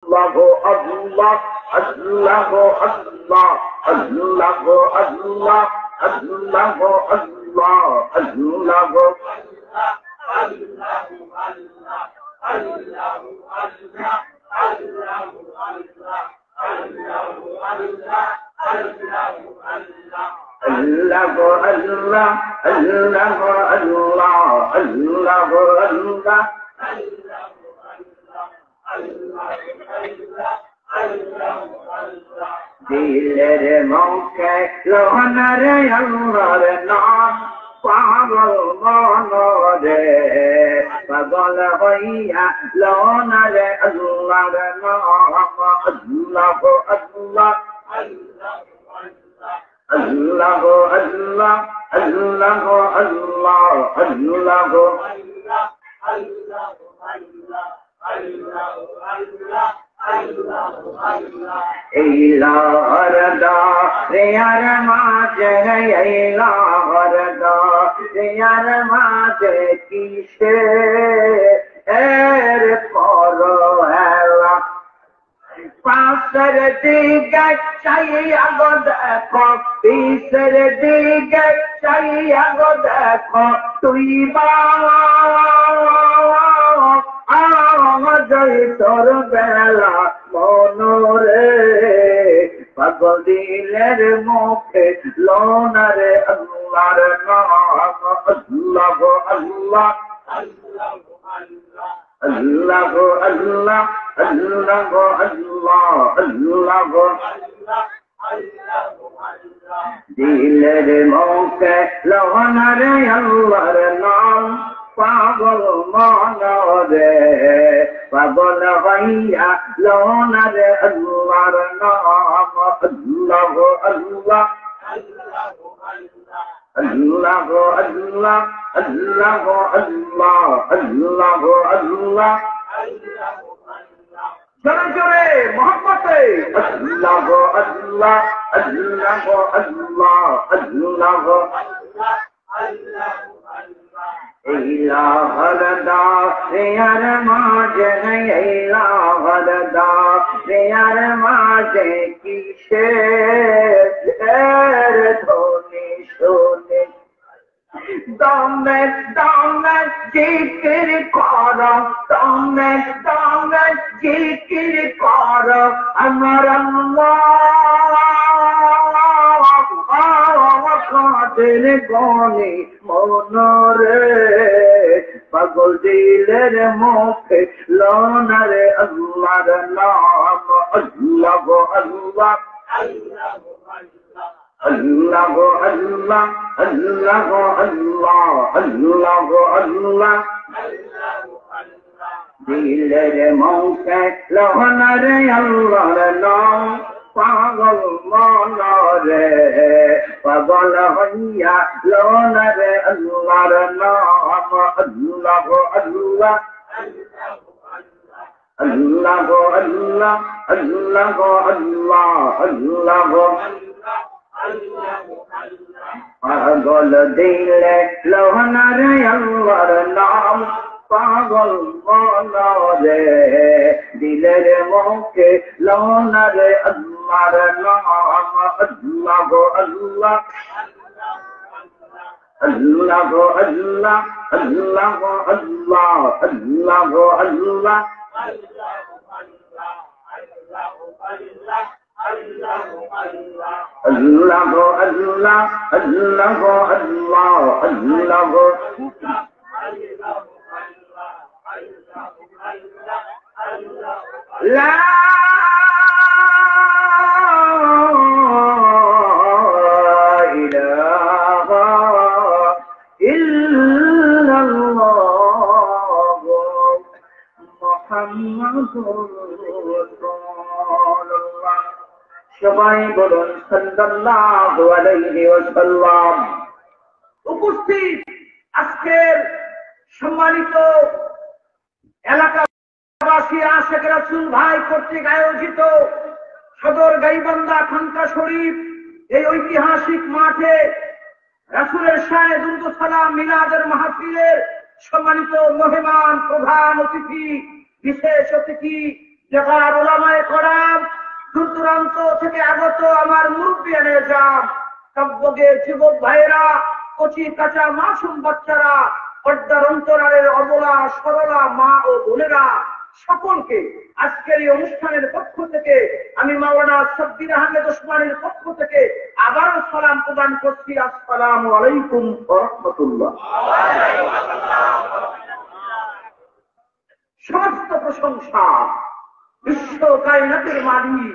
আল্লাহ আল্লাহ আল্লাহ আল্লাহ আল্লাহ আল্লাহ আল্লাহ আল্লাহ দিলের মুখে লোহনারে আল্লাহর নাম পাগল মনরে পাগল হইয়া লোহনারে আল্লাহর নাম আল্লাহ আল্লাহ আল্লাহ আল্লাহ আল্লাহ আল্লাহ আল্লাহ ইলারদা রিয়ার মাঝে ইলারদা রিয়ার মাঝে কিসে এর করো হেলা পাশের দিকে চাইয়া গো দেখো পিছের দিকে চাইয়া গো দেখো তুই জয় তোর বেলা মনোরে পাগল দিলের মুখে লোনারে আল্লাহর নাম আল্লাহ আল্লাহ আল্লাহ আল্লাহ আল্লাহ আল্লাহ আল্লাহ দিলের মুখে লোনারে আল্লাহর নাম পাগল মনরে পাগল হইয়া লোনারে আল্লাহর নাম আল্লাহ আল্লাহ আল্লাহ আল্লাহ আল্লাহ আল্লাহ আল্লাহ আল্লাহ জোরে জোরে মোহাম্মতে আল্লাহ আল্লাহ আল্লাহ আল্লাহ আল্লাহ ইলাহরদা রিয়ার মাঝে ইলাহরদা রিয়ার মাঝে কিসে এর ধ্বনি শুনে দমে দমে জিকির করো দমে দমে জিকির করো আমার কাদের গনি মনরে পাগল দিলের মুখে লোনারে আল্লাহর নাম আল্লাহ আল্লাহ আল্লাহ আল্লাহ আল্লাহ আল্লাহ আল্লাহ আল্লাহ দিলের মুখে লোনারে আল্লাহর নাম পাগল মনরে পাগল হইয়া লোনারে আল্লাহর নাম আল্লাহ আল্লাহ আল্লাহ আল্লাহ আল্লাহ আল্লাহ আল্লাহ পাগল দিলে লোনারে আল্লাহর নাম পাগল মনরে দিলের মুখে লোনারে আল্লাহর নাম আল্লাহ আল্লাহ আল্লাহ আল্লাহ আল্লাহ আল্লাহ আল্লাহ আল্লাহ আল্লাহ আল্লাহ আল্লাহ আল্লাহ লা ইলাহা ইল্লাল্লাহ মুহাম্মাদুর রাসূলুল্লাহ সবাই বলুন সাল্লাল্লাহু আলাইহি ওয়াসাল্লাম। উপস্থিত আজকের সম্মানিত এলাকাবাসী আশেক রাসূল ভাই কর্তৃক আয়োজিত সদর গাইবান্ধা খানকা শরীফ এই ঐতিহাসিক মাঠে রাসূলের শানে দুরূদ ও সালাম মিলাদের মাহফিলের সম্মানিত মেহমান প্রধান অতিথি বিশেষ অতিথি জায়গার ওলামায়ে কেরাম, দূর দূরান্ত থেকে আগত আমার মুরব্বিয়ানে যান, সবগে যুবক ভাইয়েরা, কচি কাঁচা মাসুম বাচ্চারা, পর্দার অন্তরালের অবলা সরলা মা ও বোনেরা, সকলকে আজকের এই অনুষ্ঠানের পক্ষ থেকে আমি মাওলানা সাব্বির আহমেদ ওসমানীর পক্ষ থেকে আবারও সালাম প্রদান করছি। আসসালামু আলাইকুম ওয়া রাহমাতুল্লাহ। সমস্ত প্রশংসা বিশ্ব কায়নাতের মালিক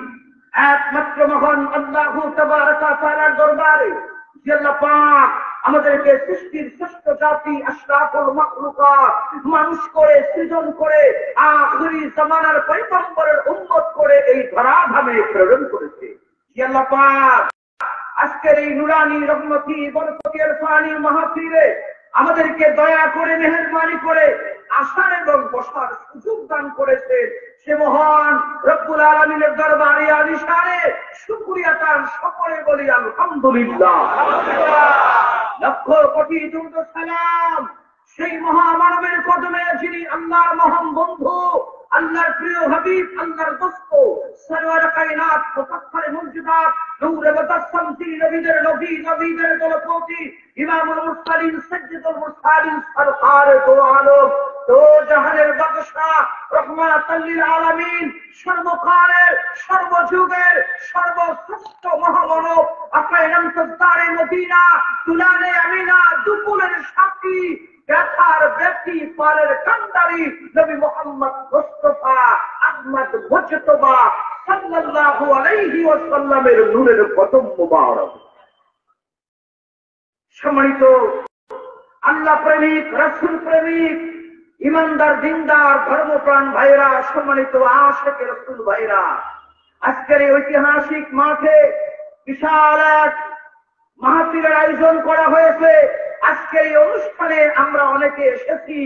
একমাত্র মহান আল্লাহু তাবারাকা তাআলার দরবারে, যে আল্লাহ পাক আমাদেরকে সৃষ্টির শ্রেষ্ঠ জাতি আশরাফুল মাখলুকাত মানুষ করে সৃজন করে আখিরি জামানার পয়গম্বরের উম্মত করে এই ধরাধামে প্রেরণ করেছে। যে আল্লাহ পাক আজকের এই নুরানি রহমতি বরকতি ইরফানি মাহফিলে আমাদেরকে দয়া করে মেহেরবানি করে আসার এবং বসার সুযোগ দান করেছে, সে মহান রব্বুল আলামিনের দরবারে আলিশানে শুকরিয়া তার সকলে বলি আলহামদুলিল্লাহ। লক্ষ কোটি দুরূদ সালাম সেই মহামানবের কদমে, যিনি আল্লাহর মহান বন্ধু, আল্লাহর প্রিয় হাবিব, আল্লাহর দোস্ত, সরওয়ার কায়নাত মুফাখখারে মুনজিদাত নূরে মুতাসাম যিনি নবীদের নবী, নবীদের দলপতি, ইমামুল মুরসালিন, সাইয়্যিদুল মুরসালিন, সরকারে দো আলম, দো জাহানের বাদশাহ, রহমাতাল লিল আলামিন, সর্বকালের সর্বযুগের সর্বশ্রেষ্ঠ মহামানব, আকাইনাম তাজদারে মদিনা, তুলানে আমিনা, দুপুলের সাথী, ব্যথার ব্যথি পারের কান্দারি নবী মুহাম্মদ মুস্তাফা আহমদ মুজতবা সাল্লাল্লাহু আলাইহি ওয়াসাল্লামের নূরের কদম মুবারক। সম্মানিত আল্লাহ প্রেমিক, রাসূল প্রেমিক, ইমানদার, দিনদার, ধর্মপ্রাণ ভাইরা, সম্মানিত আশিক রাসূল ভাইরা, আজকের এই ঐতিহাসিক মাঠে বিশাল এক মাহফিলের আয়োজন করা হয়েছে। আজকে এই অনুষ্ঠানে আমরা অনেকে এসেছি,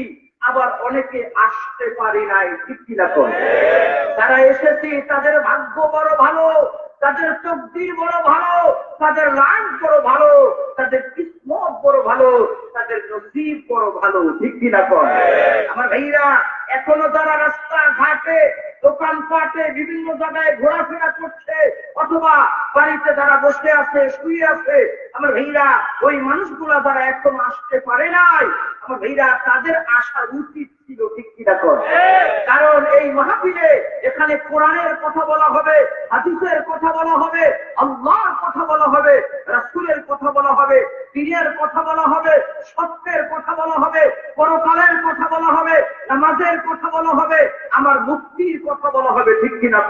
আবার অনেকে আসতে পারি নাই, ঠিক কিনা? যারা এসেছি তাদের ভাগ্য বড় ভালো, তাদের তকদির বড় ভালো, তাদের লাইন বড় ভালো, তাদের কিসমত বড় ভালো, তাদের নসিব বড় ভালো, ঠিক কিনা? আমার ভাইরা, এখনো যারা রাস্তা ঘাটে দোকানপাটে বিভিন্ন জায়গায় ঘোরাফেরা করছে, অথবা বাড়িতে যারা বসে আছে, শুয়ে আছে, আমার ভাইরা, ওই মানুষগুলা যারা এখন আসতে পারে নাই, আমার ভাইরা, তাদের আসার উচিত ছিল, ঠিক কিনা? কারণ এই মাহফিলে এখানে কোরআনের কথা বলা হবে, হাদিসের কথা বলা হবে, আল্লাহর কথা বলা হবে, রাসূলের কথা বলা হবে, দ্বীনের কথা বলা হবে, সত্যের কথা বলা হবে, পরকালের কথা বলা হবে, নামাজের কথা বলা হবে, আমার মুক্তির কথা বলা হবে, ঠিক কিনা?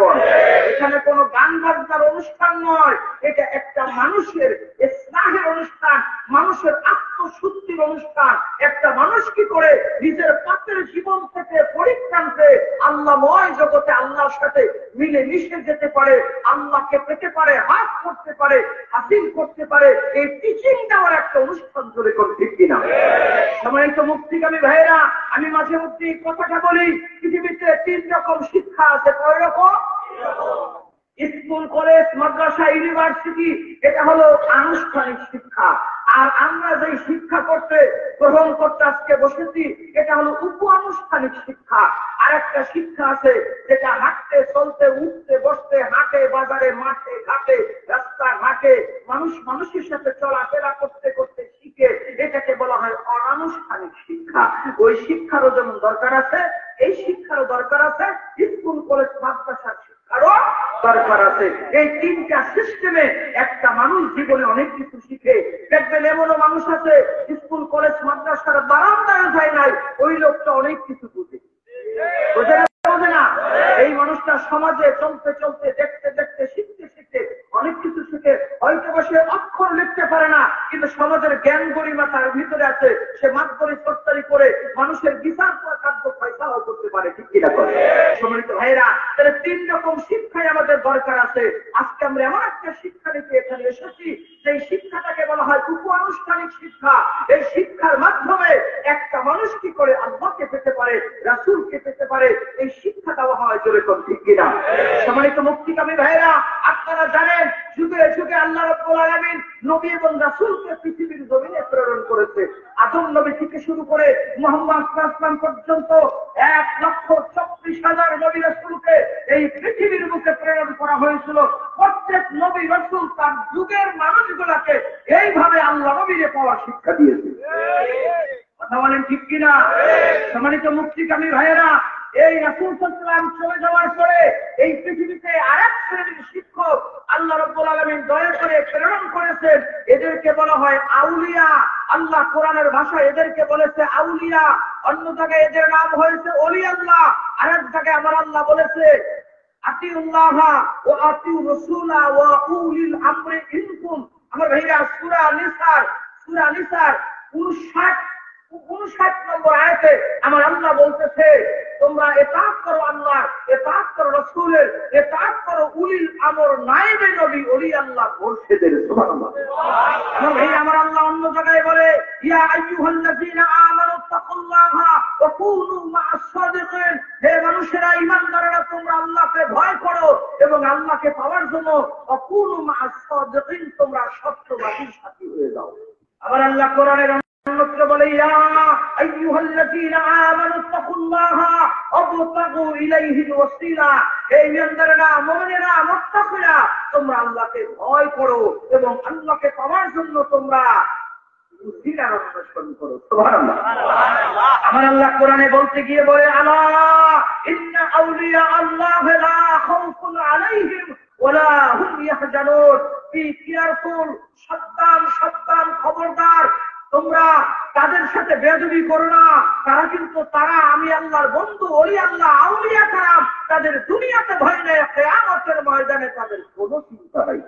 এখানে কোনো গান বাজনার অনুষ্ঠান নয়, এটা একটা মানুষের ইসলাহের অনুষ্ঠান, মানুষের আত্মশুদ্ধির অনুষ্ঠান। একটা মানুষ কি করে নিজের পাপের জীবন থেকে পরিত্রাণে আল্লাহময় জগতে আল্লাহর সাথে মিলে মিশে যেতে পারে, আল্লাহকে পেতে পারে, হাত করতে পারে, হাসিল করতে পারে, এই টিচিং দেওয়ার একটা অনুষ্ঠান জুড়ে করে, ঠিক কিনা? সম্মানিত মুক্তিগামী ভাইয়েরা, আমি মাঝে মধ্যে কথাটা বলি, পৃথিবীতে 3 রকম শিক্ষা আছে। কয় রকম? স্কুল, কলেজ, মাদ্রাসা, ইউনিভার্সিটি, এটা হলো আনুষ্ঠানিক শিক্ষা। আর আমরা যে শিক্ষা গ্রহণ করতে আজকে বসেছি, এটা হলো উপ আনুষ্ঠানিক শিক্ষা। আর একটা শিক্ষা আছে যেটা হাঁটতে, চলতে, উঠতে, বসতে, হাটে বাজারে, মাঠে ঘাটে, রাস্তা ঘাটে মানুষ মানুষের সাথে চলাফেরা করতে করতে শিখে, এটাকে বলা হয় অনানুষ্ঠানিক শিক্ষা। ওই শিক্ষারও যেমন দরকার আছে, এই শিক্ষারও দরকার আছে, স্কুল, কলেজ, মাদ্রাসার শিক্ষারও দরকার আছে। এই 3টা সিস্টেমে একটা মানুষ জীবনে অনেক কিছু শিখে। দেখবেন এমনও মানুষ আছে স্কুল, কলেজ, মাদ্রাসার বারান্দায় যায় নাই, ওই লোকটা অনেক কিছু বুঝে, বোঝে না? এই মানুষটা সমাজে চলতে চলতে, দেখতে দেখতে, শিখতে শিখতে অনেক কিছু শিখে। হয়তো সে অক্ষর লিখতে পারে না, কিন্তু সমাজের জ্ঞান গরিমা তার ভিতরে আছে। সে মাতবরি চর্চারি করে মানুষের বিচার কার্য ফয়সালা করতে পারে, ঠিক কিনা? সম্মানিত ভাইরা, তাহলে 3 রকম শিক্ষাই আমাদের দরকার আছে। আজকে আমরা এমন একটা শিক্ষা নিতে এখানে এসেছি, সেই শিক্ষাটাকে বলা হয় উপ আনুষ্ঠানিক শিক্ষা। এই শিক্ষার মাধ্যমে একটা মানুষ কি করে আল্লাহকে পেতে পারে, রাসূলকে পেতে পারে, এই শিক্ষা দেওয়া হয়, জোরে কোন, ঠিক কিনা? সম্মানিত মুক্তিকামী ভাইরা, আপনারা জানেন যুগে যুগে আল্লাহ রাব্বুল আলামিন নবী এবং রাসূলকে পৃথিবীর জমিনে প্রেরণ করেছে। আদম নবী থেকে শুরু করে মুহাম্মদ সাল্লাল্লাহু আলাইহি ওয়াসাল্লাম পর্যন্ত 1,34,000 নবী রাসূলকে এই পৃথিবীর বুকে প্রেরণ করা হয়েছিল। প্রত্যেক নবী রাসূল তার যুগের মানুষগুলাকে এইভাবে আল্লাহ নবীরে পাওয়ার শিক্ষা দিয়েছে। কথা বলেন ঠিক কিনা? সম্মানিত মুক্তিকামী ভাইয়েরা, এই রাসূল সাল্লাল্লাহু আলাইহি ওয়াসাল্লাম চলে যাওয়ার পরে এই পৃথিবীতে আরেক শ্রেণীর শিক্ষক আল্লাহ রাব্বুল আলামিন দয়া করে প্রেরণ করেছেন। এদেরকে বলা হয় আউলিয়া। আল্লাহ কোরআনের ভাষায় এদেরকে বলেছে আউলিয়া, অন্য জায়গায় এদের নাম হয়েছে ওলি আল্লাহ, আরেক জায়গায় আমার আল্লাহ বলেছে আতিউল্লাহ ওয়া আতিউর রাসূলা ওয়া উলিল আমরি মিনকুম। আমার ভাইরা সূরা নিসার 59 নম্বর আয়াতে আমার আল্লাহ বলতেছে তোমরা ইতাআত করো আল্লাহ, ইতাআত করো রাসূলের, ইতাআত করো উলিল আমর নায়েবে নবী ওলি আল্লাহ মুর্শিদের। সুবহানাল্লাহ। আমার আল্লাহ অন্য জায়গায় বলে ইয়া আইয়ুহাল্লাযীনা আমানু তাকুল্লাহা ওয়া কুনু মা'আস সাদিকিন। হে মানুষেরা, ঈমানদারেরা, তোমরা আল্লাহকে ভয় করো এবং আল্লাহকে পাওয়ার জন্য ওয়া কুনু মা'আস সাদিকিন, তোমরা সত্যবাদীর সাথী হয়ে যাও। আবার আল্লাহ কোরআনের অন্যত্র বলে ইয়া আইয়ুহাল্লাযীনা আমানু তাকুল্লাহা ওয়াবতাগু ইলাইহিল ওয়াসিলা। হে ঈমানদারেরা, মুমিনেরা, মুত্তাকিরা, তোমরা আল্লাহকে ভয় করো এবং আল্লাহকে পাওয়ার জন্য তোমরা ওসিলার অন্বেষণ করো। সুবহানাল্লাহ। আমার আল্লাহ কোরআনে বলতে গিয়ে বলে আলা ইন্না আউলিয়া আল্লাহ লা খাউফুন আলাইহিম ওয়ালা হুম ইয়াহজানুন। বি কেয়ারফুল, সাবধান, খবরদার, তোমরা তাদের সাথে বেয়াদবি করো না। তারা আমি আল্লাহর বন্ধু, ওলি আল্লাহ, আউলিয়া কারাম। তাদের দুনিয়াতে ভয় নেই, কিয়ামতের ময়দানে তাদের কোনো চিন্তা নাই।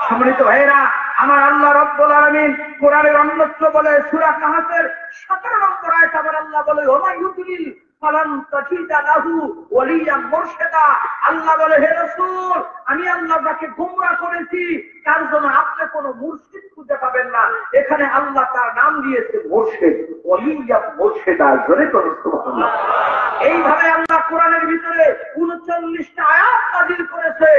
সম্মানিত ভাইয়েরা, আমার আল্লাহ রাব্বুল আলামিন কোরআনের অন্যত্র বলে সূরা কাহফের 17 নম্বর আয়াত আমার আল্লাহ বলে ওমা ইউদলিল ফালান তাজিদা লাহু ওয়ালিয়াম মুরশিদা। আল্লাহ বলে হে রাসূল, আমি আল্লাহ যাকে গোমরাহ করেছি তার জন্য আপনি কোনো মুর্শিদ খুঁজে পাবেন না। এখানে আল্লাহ তার নাম দিয়েছে মুর্শিদ, ওয়ালিয়াম মুরশিদা। জোরে করে সুবহানাল্লাহ। এইভাবে আল্লাহ কোরআনের ভিতরে 39টা আয়াত নাযিল করেছে।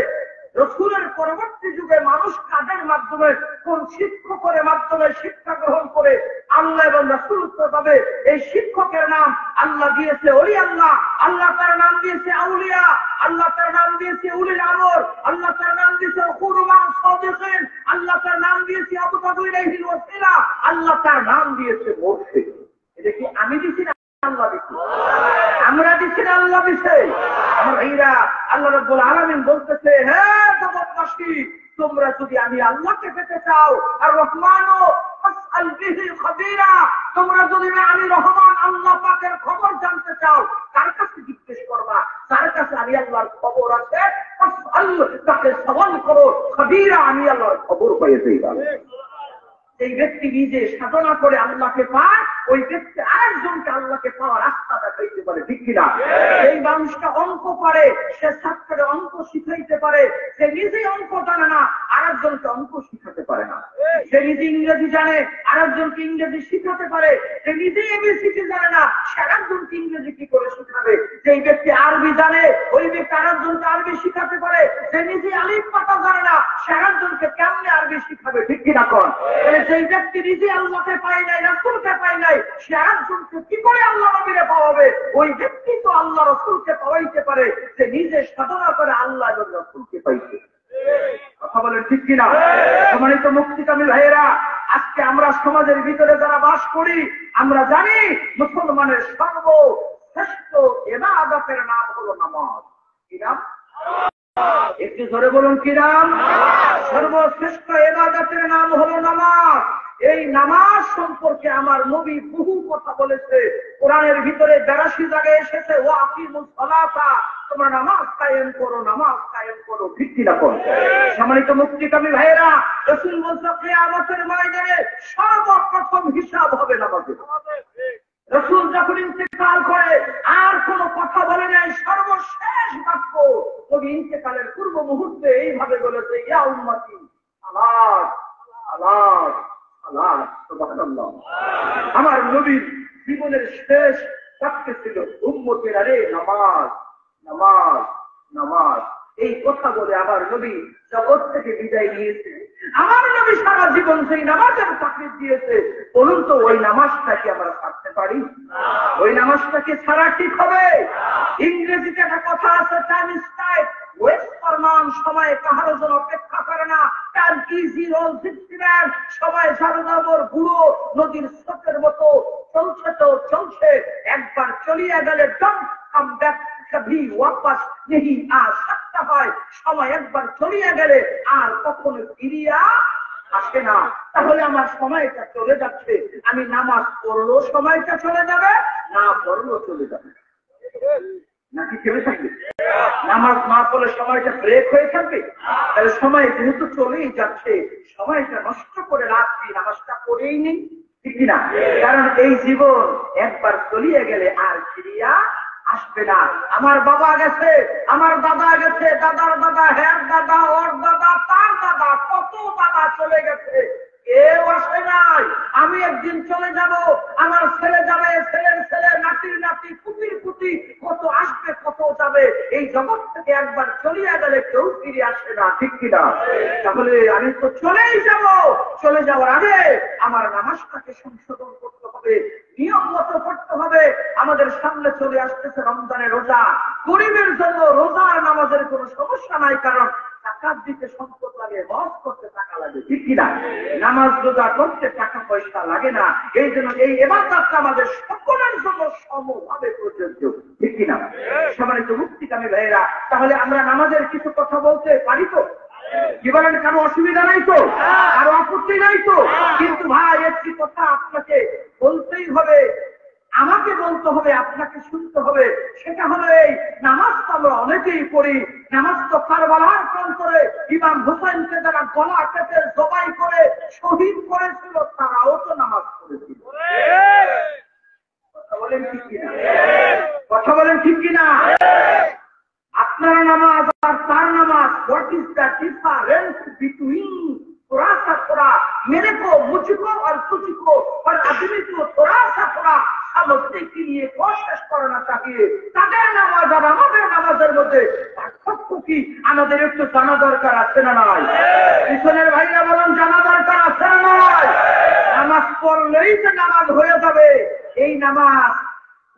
রাসূলের পরবর্তী যুগে মানুষ কাদের মাধ্যমে, কোন শিক্ষকের মাধ্যমে শিক্ষা গ্রহণ করে আল্লাহ এবং রাসূল পাবে। এই শিক্ষকের নাম আল্লাহ দিয়েছে ওলি আল্লাহ, আল্লাহ তার নাম দিয়েছে আউলিয়া, আল্লাহ তার নাম দিয়েছে উলিল আমর, আল্লাহ তার নাম দিয়েছে কুরমা সাদিকিন, আল্লাহ তার নাম দিয়েছে আবতাগু ইলাইহিল ওয়াসিলা, আল্লাহ তার নাম দিয়েছে মুর্শিদ। এটা কি আমি দিছি না আল্লাহ দিছে? আমরা দিছি না আল্লাহ দিছে? আমার ভাইরা, আল্লাহ রাব্বুল আলামিন বলতেছে হে জগৎবাসী, তোমরা যদি আমি আল্লাহকে পেতে চাও আর রহমানও ফাসআল বিহি খাবীরা, তোমরা যদি আমি রহমান আল্লাহ পাকের খবর জানতে চাও কার কাছে জিজ্ঞেস করবা? যার কাছে আমি আল্লাহর খবর আছে ফাসআল, তাকে সওয়াল করো। খাবীরা, আমি আল্লাহর খবর পেয়ে যাইবা। এই ব্যক্তি নিজে সাধনা করে আল্লাহকে পায়, ওই ব্যক্তি আরেকজনকে আল্লাহকে পাওয়ার রাস্তা দেখাইতে পারে। ঠিক কিনা? এই মানুষটা অঙ্ক পারে, সে ছাত্রকে অঙ্ক শিখাইতে পারে। সে নিজেই অঙ্ক জানে না, আরেকজনকে অঙ্ক শিখাতে পারে না। সে নিজে ইংরেজি জানে, আরেকজনকে ইংরেজি শিখাতে পারে। সে নিজেই এবিসিডি জানে না, সে আরেকজনকে ইংরেজি কি করে শিখাবে? যেই ব্যক্তি আরবি জানে, ওই ব্যক্তি আরেকজনকে আরবি শিখাতে পারে। সে নিজে আলিফ পাতা জানে না, সে আরেকজনকে কেমনে আরবি শিখাবে? ঠিক কিনা? কোন সেই ব্যক্তি নিজে আল্লাহকে পায় নাই, রাসূলকে পায় নাই, সে আরেকজনকে কি করে আল্লাহ নবীরে পাওয়াবে? ওই ব্যক্তি তো আল্লাহ রাসূলকে পাওয়াইতে পারে, সে নিজে সাধনা করে আল্লাহ এবং রাসূলকে পাইছে। কথা বলেন ঠিক কিনা? সম্মানিত মুক্তিকামী ভাইয়েরা, আজকে আমরা সমাজের ভিতরে যারা বাস করি, আমরা জানি মুসলমানের সর্বশ্রেষ্ঠ ইবাদতের নাম হলো নামাজ। কি নাম? একটু জোরে বলুন, কি নাম? সর্বশ্রেষ্ঠ ইবাদতের নাম হলো নামাজ। এই নামাজ সম্পর্কে আমার নবী বহু কথা বলেছে। কোরআনের ভিতরে 82 জায়গায় এসেছে ওয়া আকিমুস সালাতা, তোমরা নামাজ কায়েম করো, নামাজ কায়েম করো। ঠিক কিনা? কোন সম্মানিত মুক্তিকামী ভাইয়েরা, রাসূল বলেছেন কিয়ামতের ময়দানে সর্বপ্রথম হিসাব হবে নামাজের। রাসূল যখন ইন্তেকাল করে আর কোনো কথা বলে নাই, সর্বশেষ বাক্য নবী ইন্তেকালের পূর্ব মুহূর্তে এইভাবে বলেছে ইয়া উম্মতি সালাত সালাত সালাত। সুবহানাল্লাহ। আমার নবীর জীবনের শেষ বাক্য ছিল উম্মতের আরে নামাজ নামাজ নামাজ। এই কথা বলে আমার নবী জগৎ থেকে বিদায় নিয়েছে। আমার নবী সারা জীবন সেই নামাজের তাকলিফ দিয়েছে, বলুন তো ওই নামাজটাকে আমরা ছাড়তে পারি? ওই নামাজটাকে ছাড়া ঠিক হবে? ইংরেজিতে একটা কথা আছে, time is tight, West for মান, সময় কাহারও জন্য অপেক্ষা করে না। টাইম ইজ ইউর সিস্টেম, সময় সারদাবর বুড়ো নদীর স্রোতের মতো চলছে তো চলছে, একবার চলিয়ে গেলে ডোন্ট কাম ব্যাক, কভি ওয়াপস নেহি আ সকতা হয়। সময় একবার চলিয়ে গেলে আর কখনো ফিরিয়া আসে না। তাহলে আমার সময়টা চলে যাচ্ছে, আমি নামাজ পড়লেও সময়টা চলে যাবে, না পড়লেও চলে যাবে, নাকি থেমে থাকবে? নামাজ না পড়লে সময়টা ব্রেক হয়ে থাকবে? তাহলে সময় যেহেতু চলেই যাচ্ছে, সময়টা নষ্ট করে রাত্রি নামাজটা পড়েই নেই, ঠিক কিনা? কারণ এই জীবন একবার চলিয়ে গেলে আর ফিরিয়া আসবে না। আমার বাবা গেছে, আমার দাদা গেছে, দাদার দাদা, হ্যার দাদা, ওর দাদা, তার দাদা, কত দাদা চলে গেছে, কেউ আসে নাই। আমি একদিন চলে যাব, আমার ছেলে যাবে, ছেলের ছেলে, নাতির নাতি, কুটির কুটি, কত আসবে কত যাবে। এই জগৎ থেকে একবার চলিয়া গেলে কেউ ফিরে আসে না, ঠিক কিনা? তাহলে আমি তো চলেই যাব, চলে যাওয়ার আগে আমার নামাজটাকে সংশোধন করতে হবে, নিয়ম মতো করতে হবে। আমাদের সামনে চলে আসতেছে রমজানের রোজা, গরিবের জন্য রোজার নামাজের কোনো সমস্যা নাই, কারণ টাকার দিতে সম্পদ লাগে, হজ করতে টাকা লাগে, ঠিক কিনা? নামাজ রোজা করতে টাকা পয়সা লাগে না, এই জন্য এই ইবাদতটা আমাদের সকলের জন্য সমভাবে প্রযোজ্য, ঠিক কিনা? সম্মানিত মুক্তিকামী ভাইয়েরা, তাহলে আমরা নামাজের কিছু কথা বলতে পারি তো? কি বলেন? কারো অসুবিধা নাই তো? কারো আপত্তি নাই তো? কিন্তু ভাই একটি কথা আপনাকে বলতেই হবে, আমাকে বলতে হবে, আপনাকে শুনতে হবে। সেটা হলো এই নামাজ তো আমরা অনেকেই পড়ি, নামাজ তো কারবালার প্রান্তরে ইমাম হুসাইনকে যারা গলা কেটে জবাই করে শহীদ করেছিল, তারাও তো নামাজ পড়েছিল। কথা বলেন ঠিক কিনা? কথা বলেন ঠিক কিনা? আপনার নামাজ আর তার নামাজ, what is the difference between थोड़ा सा थोड़ा, मेरे को, मुझको और तुझको और आदमी को थोड़ा सा थोड़ा समझने के लिए कोशिश करना चाहिए। তাদের নামাজ আর আমাদের নামাজের মধ্যে পার্থক্য কি আমাদের একটু জানা দরকার আছে না নাই? পিছনের ভাইরা বলেন, জানা দরকার আছে না নাই? নামাজ পড়লেই যে নামাজ হয়ে যাবে, এই নামাজ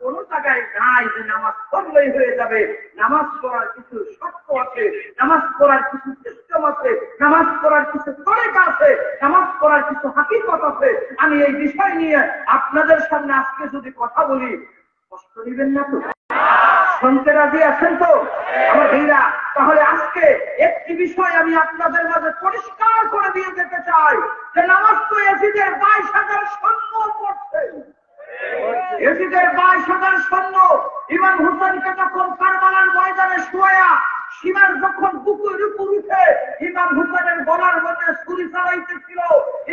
কোন জায়গায় নাই যে নামাজ পড়লেই হয়ে যাবে। নামাজ পড়ার কিছু শর্ত আছে, নামাজ পড়ার কিছু সিস্টেম আছে, নামাজ পড়ার কিছু তরিকা আছে, নামাজ পড়ার কিছু হাকিকত আছে। আমি এই বিষয় নিয়ে আপনাদের সামনে আজকে যদি কথা বলি, কষ্ট দিবেন না তো? শুনতে রাজি আছেন তো আমার ভাইরা? তাহলে আজকে একটি বিষয় আমি আপনাদের মাঝে পরিষ্কার করে দিয়ে যেতে চাই, যে নামাজ তো এজিদের 22,000 সৈন্য পড়ছে, এজিদের 22,000 সৈন্য। ইমাম হুসাইনকে যখন কারবালার ময়দানে শোয়া সীমার যখন বুকের উপর উঠে ইমাম হুসাইনের গলার মধ্যে ছুরি চালাইতেছিল,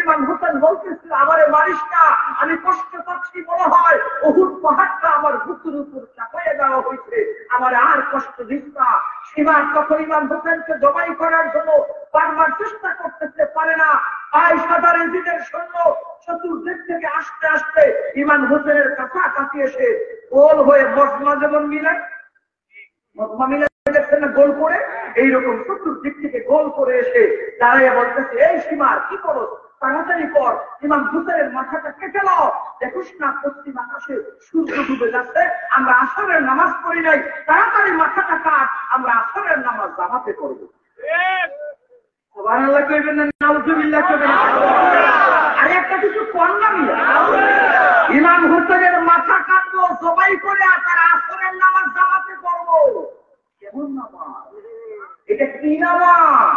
ইমাম হুসাইন বলতেছিল, আমারে মারিস না, আমি কষ্ট পাচ্ছি, মনে হয় উহুদ পাহাড়টা আমার বুকের উপর চাপাইয়া দেওয়া হয়েছে, আমার আর কষ্ট দিস না। সীমার তখন ইমাম হুসাইনকে জবাই করার জন্য বারবার চেষ্টা করতে পারে না। 22,000 এজিদের সৈন্য চতুর্দিক থেকে আসতে আসতে ইমাম হুসেনের কাছাকাছি এসে গোল হয়ে মজমা যেমন মিলে, মজমা মিলে দেখছেন না গোল করে, এইরকম চতুর্দিক থেকে গোল করে এসে দাঁড়িয়ে বলতেছে, এই সীমার কি করো, তাড়াতাড়ি কর, ইমাম হুসেনের মাথাটা কেটে নাও, দেখুস না পশ্চিম আকাশে সূর্য ডুবে যাচ্ছে, আমরা আসরের নামাজ পড়ি নাই, তাড়াতাড়ি মাথাটা কাট, আমরা আসরের নামাজ জামাতে করবো। সুবহানাল্লাহ কইবেন না, নাউজুবিল্লাহ কইবেন না? আর একটা কিছু করলাম না, ইমাম হুসেনের মাথা কাটবো, জবাই করে আর আসরের নামাজ জামাতে করবো। কেমন নামাজ এটা? কি নামাজ?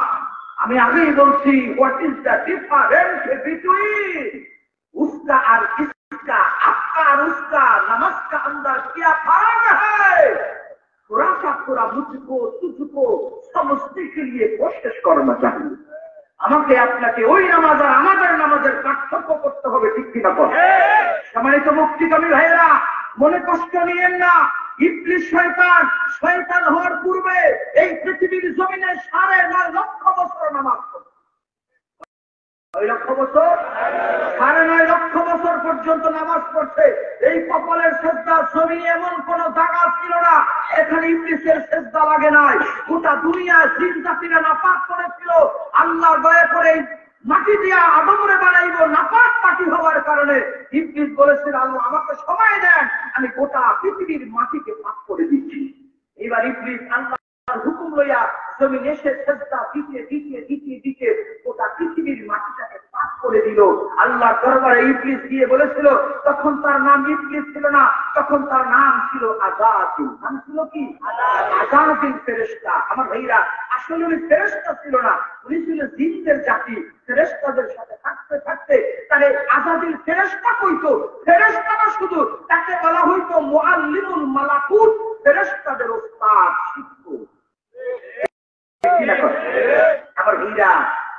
আমি আগেই বলছি, what is the difference between उसका और इसका, आपका और उसका, नमाज का अंदर क्या फर्क है? थोड़ा सा थोड़ा मुझको तुझको समझने के लिए कोशिश करना चाहिए। আমাকে আপনাকে ওই নামাজ আর আমাদের নামাজের পার্থক্য করতে হবে, ঠিক কিনা? সম্মানিত মুক্তিকামী ভাইয়েরা, মনে কষ্ট নিয়েন না। ইবলিস শয়তান হওয়ার পূর্বে এই পৃথিবীর জমিনে 9.5 লক্ষ বছর নামাজ পড়ে। 9 লক্ষ বছর, 9.5 লক্ষ বছর পর্যন্ত নামাজ পড়ছে। এই কপালের সেজদা জমি এমন কোন জায়গা ছিল না এখানে ইবলিসের সেজদা লাগে নাই। গোটা দুনিয়া জিন জাতিরা নাপাক করেছিল, আল্লাহ দয়া করে মাটি দিয়া আদমরে বানাইব নাপাক মাটি হওয়ার কারণে ইবলিস বলেছিল আল্লাহ আমাকে সময় দেন, আমি গোটা পৃথিবীর মাটিকে পাক করে দিচ্ছি। এবার ইবলিস আল্লাহর হুকুম লইয়া জমিন এসে সেজদা দিতে দিতে দিতে দিতে গোটা পৃথিবীর মাটিটাকে পাক করে দিল। আল্লাহ দরবারে ইবলিস গিয়ে বলেছিল, তখন তার নাম ইবলিস ছিল না, তখন তার নাম ছিল আযাজিল। নাম ছিল কি? আযাজিল ফেরেশতা। আমার ভাইরা, আসলে উনি ফেরেশতা ছিল না, উনি ছিল জিনদের জাতি। ফেরেশতাদের সাথে থাকতে থাকতে তাহলে আযাজিল ফেরেশতা কইতো, ফেরেশতা না শুধু, তাকে বলা হইতো মুআল্লিমুল মালাকুত, ফেরেশতাদের ওস্তাদ, শিক্ষক। আমার ভাইরা,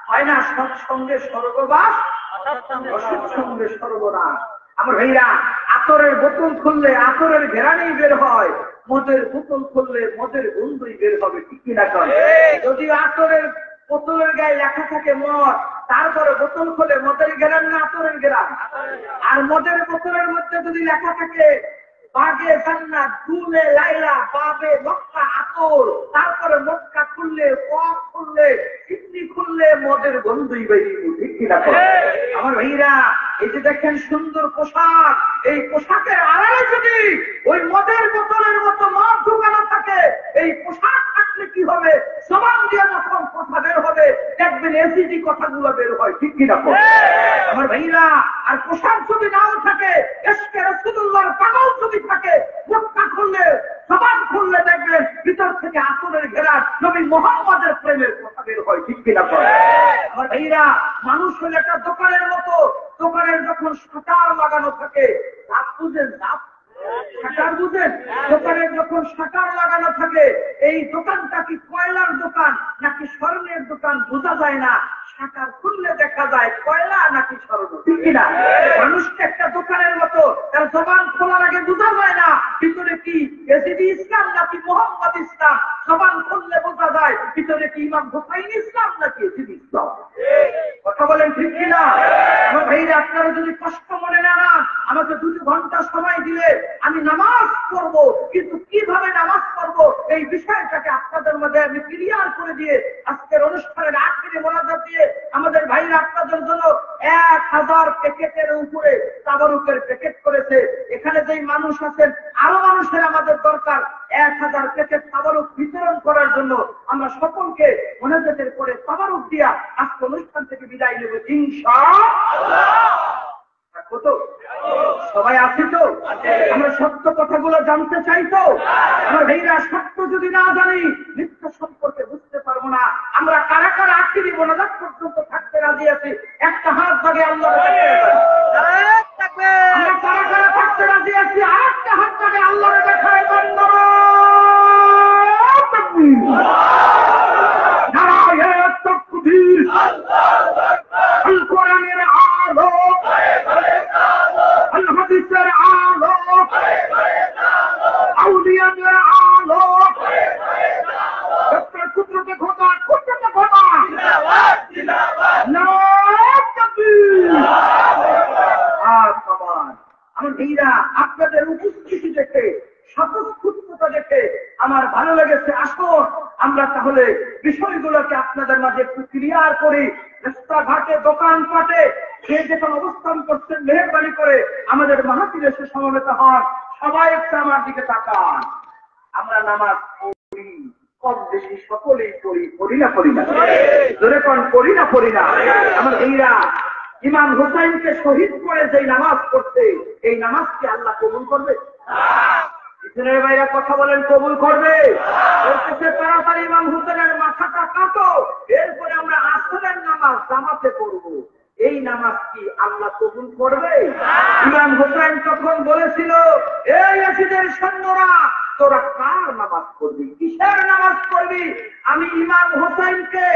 হয় না সৎসঙ্গে স্বর্গবাস, অসৎসঙ্গে সর্বনাশ। আমার ভাইরা, আতরের বোতল খুললে আতরের ঘেরানেই বের হয়, মদের বোতল খুললে মদের গন্ধই বের হবে, ঠিক কিনা? যদি আতরের বোতলের গায়ে লেখা থাকে মদ, তারপরে বোতল খুলে মদের ঘেরান না আতরের ঘেরান? আর মদের বোতলের মধ্যে যদি লেখা থাকে বাগে জান্নাত, দুলে লাইলা, বাবে মক্কা, আতর, তারপরে মক্কা খুললে, পথ খুললে, চিঠি খুললে মদের গন্ধই বেরিয়ে, ঠিক কিনা? আমার ভাইরা, এই যে দেখেন সুন্দর পোশাক, এই পোশাকের আড়ালে যদি ওই মদের বোতলের মতো মদ ঢুকানো থাকে, এই পোশাক থাকলে কি হবে? জবান দিয়ে যখন কথা বের হবে দেখবেন এসিডি কথাগুলো বের হয়, ঠিক কিনা? আমার ভাইরা, আর পোশাক যদি নাও থাকে, ইশকে রাসূলুল্লাহর পাগল যদি থাকে, মুখটা খুললে, জবান খুললে দেখবেন ভিতর থেকে আসরের ঘেরান নবী মুহাম্মদের প্রেমের কথা বের হয়, ঠিক কিনা? আমার ভাইরা, মানুষ হলে একটা দোকানের মতো, দোকানের যখন শাটার লাগানো থাকে, দাঁত বুঝেন, দাঁত শাটার বুঝেন, দোকানের যখন শাটার লাগানো থাকে, এই দোকানটা কি কয়লার দোকান নাকি স্বর্ণের দোকান বোঝা যায় না, শাটার খুললে দেখা যায় কয়লা নাকি স্বর্ণ, ঠিক কিনা? মানুষকে একটা দোকানের মতো, তার জবান খোলার আগে বোঝা যায় না ভিতরে কি এসিডি ইসলাম নাকি মোহাম্মদ ইসলাম, জবান খুললে বোঝা যায় ভিতরে কি ইমাম হুসাইন ইসলাম নাকি এসিডি ইসলাম। কথা বলেন ঠিক কিনা? আমার ভাইরা, আপনারা যদি কষ্ট মনে না নেন, আমাকে 2 ঘন্টা সময় দিলে আমি নামাজ পড়ব, কিন্তু কিভাবে নামাজ পড়ব এই বিষয়টাকে আপনাদের মধ্যে আমি ক্লিয়ার করে দিয়ে আজকের অনুষ্ঠানের আখেরি মোনাজাত দিয়ে আমাদের ভাইরা আপনাদের জন্য 1000 প্যাকেটের উপরে তাবারুকের প্যাকেট করেছে। এখানে যেই মানুষ আছেন, আরো মানুষের আমাদের দরকার 1000 প্যাকেট তাবারুক বিতরণ করার জন্য। আমরা সকলকে মোনাজাতের পরে তাবারুক দিয়া আজকে অনুষ্ঠান থেকে বিদায় নেব ইনশাআল্লাহ। কত সবাই আছে তো? আমরা সত্য কথাগুলো জানতে চাই তো? আমার ভাইরা, সত্য যদি না জানি মিথ্যা সম্পর্কে বুঝতে পারবো না। আমরা কারা কারা আখেরি মোনাজাত পর্যন্ত থাকতে রাজি আছি? একটা হাত জাগে আল্লাহ, আমরা কারা কারা থাকতে রাজি আছি? আরেকটা হাত জাগে আল্লাহ দেখায় বন্ধ নারায়ণ তাকবীর, আল কোরআনের আলো, আল হাদিসের আলো, আউলিয়াদের আলো, কুদরতে খোদা, কুদরতে খোদা, নারায়ণ তাকবীর। আমার ভাইরা, আপনাদের উপস্থিতি দেখে, স্বতঃস্ফূর্ততা দেখে আমার ভালো লেগেছে। আসুন আমরা তাহলে বিষয়গুলোকে আপনাদের মাঝে একটু ক্লিয়ার করি। রাস্তাঘাটে, দোকানপাটে যে যেখানে অবস্থান করছেন, মেহেরবানি করে আমাদের মাহফিলে এসে সমবেত হন। সবাই একটু আমার দিকে তাকান। আমরা নামাজ পড়ি, কম বেশি সকলেই পড়ি, পড়ি না পড়ি না? জোরে কোন পড়ি না পড়ি না? আমার ভাইরা, ইমাম হুসাইনকে শহীদ করে যে নামাজ পড়ছে, এই নামাজকে আল্লাহ কবুল করবে? ইসরায়েলের ভাইরা কথা বলেন, কবুল করবে? তাড়াতাড়ি ইমাম হুসাইনের মাথাটা কাটো, এরপরে আমরা আসরের নামাজ জামাতে পড়বো। এই নামাজ কি আল্লাহ কবুল করবে? ইমাম হুসাইন তখন বলেছিল, এই ইয়াজিদের সৈন্যরা, তোরা কার নামাজ পড়বি, কিসের নামাজ পড়বি? আমি ইমাম হুসাইনকে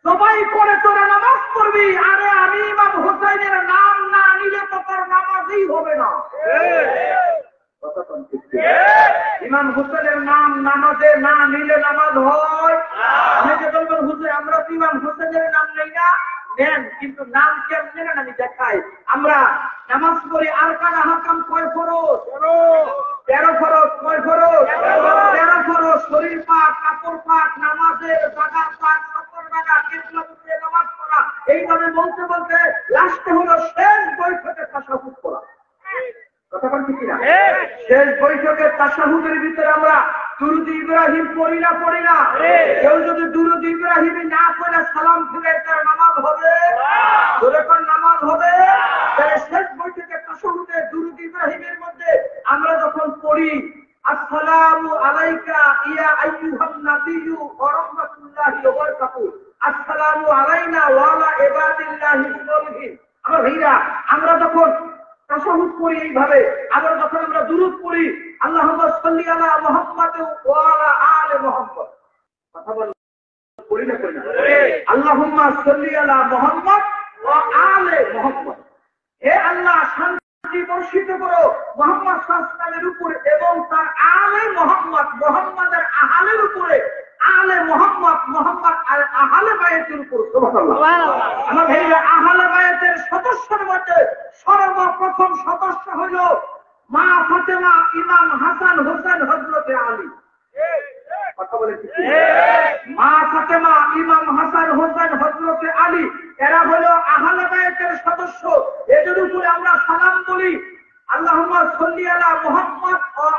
সবাই করে তোরা নামাজ পড়বি। আরে আমি ইমাম হুসাইনের নাম না নিলে তো তোর নামাজই হবে না। ইমাম হুসেনের নাম নামাজে না নিলে নামাজ হয়? অনেকে বলবেন হুজুর আমরা তো ইমাম হুসেনের নাম নেই না। নেন, কিন্তু নাম কেমন নেন আমি দেখাই। আমরা নামাজ পড়ি আর কার হাকাম কয় ফরজ? 13 ফরজ। কয় ফরজ? 13 ফরজ। শরীর পাক, কাপড় পাক, নামাজের জায়গা পাক, সকল জায়গা কিবলা মুখে নামাজ পড়া, এইভাবে বলতে বলতে লাস্টে হলো শেষ বৈঠকে তাশাহুদ করা। কথা বলছি কিনা? শেষ বৈঠকের তাশাহুদের ভিতরে আমরা দুরূদ ইব্রাহিম পড়ি না? কেউ যদি দুরূদ ইব্রাহিম না পড়ে সালাম ফিরে তার নামাজ হবে? যখন নামাজ হবে, তাহলে শেষ বৈঠকের তাশাহুদে দুরূদ ইব্রাহিমের মধ্যে আমরা যখন পড়ি আসসালামু আলাইকা ইয়া আইয়ুহান নাবিয়্যু ওয়া রাহমাতুল্লাহি ওয়া বারাকাতুহু, আসসালামু আলাইনা ওয়া আলা ইবাদিল্লাহি সালিহিন। আমার ভাইরা, আমরা যখন তাশাহুদ পড়ি এইভাবে, আবার যখন আমরা দুরূদ পড়ি আল্লাহুম্মা সাল্লি আলা মুহাম্মাদ ওয়া আলা আলি মুহাম্মাদ, কথা বল পড়ি না? আল্লাহুম্মা সাল্লি আলা মুহাম্মাদ ওয়া আলি মুহাম্মাদ। হে আল্লাহ, শান্তি বর্ষিত করো মুহাম্মদ সাল্লাল্লাহু আলাইহি ওয়াসাল্লামের উপরে এবং তার আলে মুহাম্মদ, মুহাম্মাদের আহলের উপরে, আলে মুহাম্মদ, মুহাম্মদ আর আহলে বায়াতের উপর। সুবহানাল্লাহ। আমার ভাইরা, আহলে বায়াতের সদস্যের মধ্যে সর্বপ্রথম সদস্য হইল মা ফাতেমা, ইমাম হাসান হোসেন, হযরত আলী। কথা বলে মা ফাতেমা, ইমাম হাসান হোসেন, হযরত আলী, এরা হলো আহলে বায়াতের সদস্য। এদের উপরে আমরা সালাম বলি আল্লাহুম্মা সাল্লি আলা মুহাম্মদ ওয়া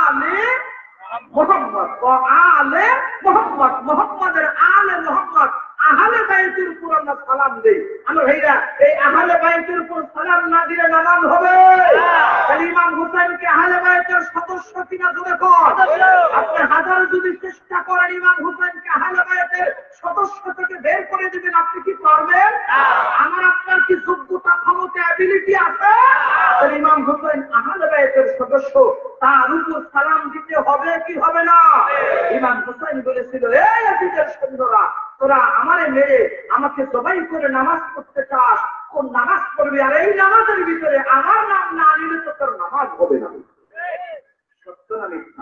আলি মুহাম্মদ ওয়া আলি মুহাম্মদ, মুহাম্মাদের আলে মুহাম্মদ, আহলে বাইতের উপর আমরা সালাম দেই। আমার ভাইরা, এই আহলে বাইতের উপর সালাম না দিলে নামাজ হবে? ইমাম হুসাইনকে আহলে বাইতের সদস্য কিনা জোরে কর। আপনি হাজার যদি চেষ্টা করেন ইমাম হুসাইনকে আহলে বাইতের সদস্য থেকে বের করে দিবেন, আপনি কি পারবেন? আমার আপনার কি যোগ্যতা, ক্ষমতা, অ্যাবিলিটি আছে? ইমাম হুসাইন আহলে বাইতের সদস্য, তার উপর সালাম দিতে হবে কি হবে না? ইমাম হুসাইন বলেছিল, এই আজিজের সৈন্যরা, তোরা আমারে মেরে আমাকে জবাই করে নামাজ পড়তে চাস, কোন নামাজ পড়বি? আর এই নামাজের ভিতরে আমার নাম না নিলে তো তোর নামাজ হবে না। সত্য না মিথ্যা?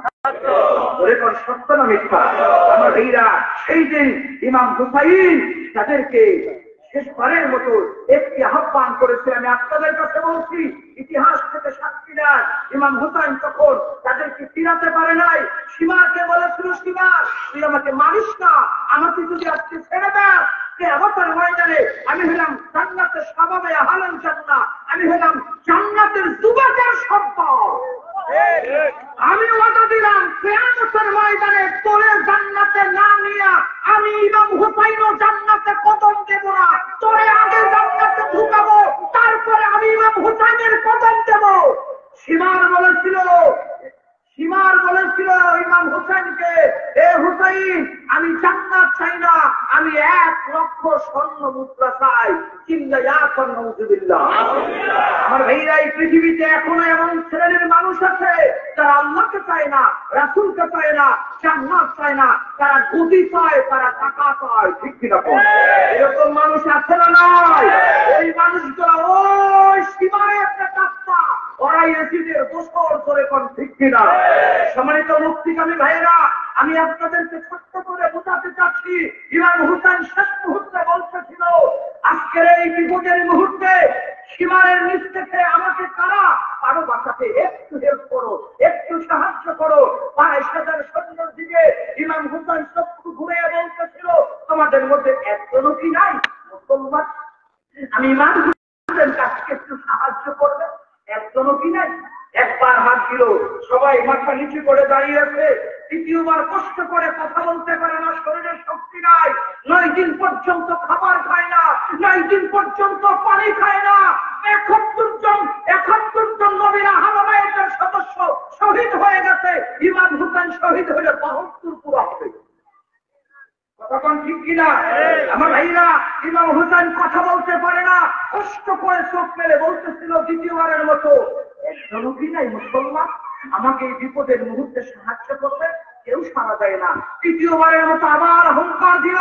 সত্য না মিথ্যা? আমার ভাইরা, সেই দিন ইমাম হুসাইন তাদেরকে শেষবারের মতো একটি আহ্বান করেছে। আমি আপনাদের কাছে বলছি, ইতিহাস থেকে সাক্ষী দেন, ইমাম হুসাইন তখন তাদেরকে ফিরাতে পারে নাই। সীমাকে বলেছিল, সীমা তুই আমাকে মানিস না, আমাকে যদি আজকে ছেড়ে দেন, কিয়ামতের ময়দানে আমি হলাম জান্নাতের শাবাবে আহলান জান্নাত, আমি হলাম জান্নাতের যুবকের সম্পদ। আমি ওয়াদা দিলাম, কিয়ামতের ময়দানে তোরে জান্নাতে না নিয়া আমি ইমাম হুসাইনও জান্নাতে কদম দেব না, তোরে আগে জান্নাতে ঢুকাবো, তারপরে আমি ইমাম হুসাইনের কদম দেব। সীমার বলেছিল ইমাম হুসাইনকে, এ হুসাইন, আমি জান্নাত চাই না, আমি 1 লক্ষ স্বর্ণ মুদ্রা চাই। আমার ভাইরা, এই পৃথিবীতে এখনো এমন শ্রেণীর মানুষ আছে যারা আল্লাহকে চায় না, রাসূলকে চায় না, জান্নাত চায় না, তারা গদি চায়, তারা টাকা চায়। ঠিক কিনা? এরকম মানুষ আছে না নয়? এই মানুষগুলো ওই সীমায় একটা কাপ্তা, ওরাই এসিদের দোষর করে কোন। ঠিক কিনা? সম্মানিত মুক্তিকামী ভাইরা, আমি আপনাদেরকে ছোট্ট করে বোঝাতে চাচ্ছি, ইমাম হুসাইন শেষ মুহূর্তে বলতেছিল, আজকের এই বিপদের মুহূর্তে সীমারের নিচ থেকে আমাকে কারা আরো বাঁচাতে, একটু হেল্প করো, একটু সাহায্য করো। 22,000 সৈন্যের দিকে ইমাম হুসাইন চক্ষু ঘুরিয়ে বলতেছিল, তোমাদের মধ্যে একজনও কি নাই মুসলমান? আমি ইমাম হুসাইনের কাছে একটু সাহায্য করবে, একজনও কি নাই? একবার হাত দিল, সবাই মাথা নিচু করে দাঁড়িয়ে আছে। দ্বিতীয়বার কষ্ট করে কথা বলতে পারে না, শরীরের শক্তি নাই, 9 দিন পর্যন্ত খাবার খায় না, 9 দিন পর্যন্ত পানি খায় না। 71 জন নবীর আহলে বাইতের সদস্য শহীদ হয়ে গেছে, ইমাম হুসাইন শহীদ হলে 72 পুরো হবে। তখন ঠিক কিনা? আমার ভাইরা, ইমাম হুসাইন কথা বলতে পারে না, কষ্ট করে চোখ মেলে বলতেছিল দ্বিতীয়বারের মতো, একজনও কি নাই মুসলমান আমাকে এই বিপদের মুহূর্তে সাহায্য করবে? কেউ সাড়া দেয় না। তৃতীয়বারের মতো আবার হুঙ্কার দিল,